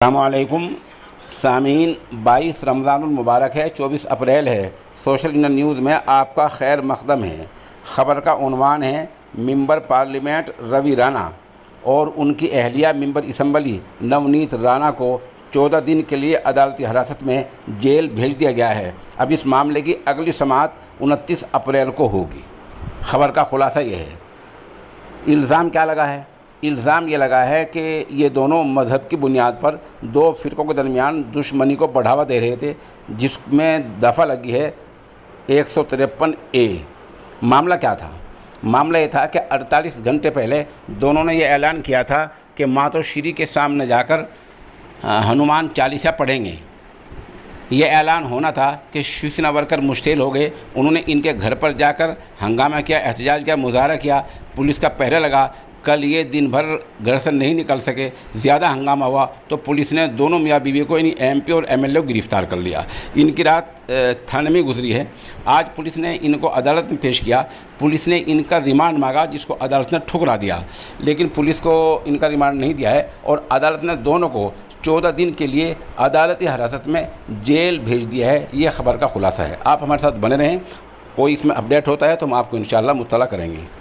अस्सलामुअलैकुम सामीन, 22 रमज़ानुल मुबारक है, 24 अप्रैल है। सोशल इंडिया न्यूज़ में आपका खैर मक़दम है। ख़बर का उन्वान है, मेंबर पार्लियामेंट रवि राणा और उनकी अहलिया मेंबर असम्बली नवनीत राणा को 14 दिन के लिए अदालती हिरासत में जेल भेज दिया गया है। अब इस मामले की अगली समाअत 29 अप्रैल को होगी। ख़बर का खुलासा ये है। इल्ज़ाम क्या लगा है? इल्ज़ाम ये लगा है कि ये दोनों मज़हब की बुनियाद पर दो फ़िरक़ों के दरमियान दुश्मनी को बढ़ावा दे रहे थे, जिसमें दफ़ा लगी है 153 ए। मामला क्या था? मामला ये था कि 48 घंटे पहले दोनों ने ये ऐलान किया था कि मातोश्री के सामने जाकर हनुमान चालीसा पढ़ेंगे। ये ऐलान होना था कि शिवसेना वर्कर मुश्तिल हो गए। उन्होंने इनके घर पर जाकर हंगामा किया, एहतजाज किया, मुजाहरा किया। पुलिस का पहरा लगा। कल ये दिन भर घर से नहीं निकल सके, ज़्यादा हंगामा हुआ तो पुलिस ने दोनों मियाँ बीवी को, यानी एमपी और एमएलए को गिरफ़्तार कर लिया। इनकी रात थाने में गुजरी है। आज पुलिस ने इनको अदालत में पेश किया। पुलिस ने इनका रिमांड मांगा, जिसको अदालत ने ठुकरा दिया। लेकिन पुलिस को इनका रिमांड नहीं दिया है और अदालत ने दोनों को 14 दिन के लिए अदालती हिरासत में जेल भेज दिया है। ये ख़बर का खुलासा है। आप हमारे साथ बने रहें। कोई इसमें अपडेट होता है तो हम आपको इंशाअल्लाह मुत्तला करेंगे।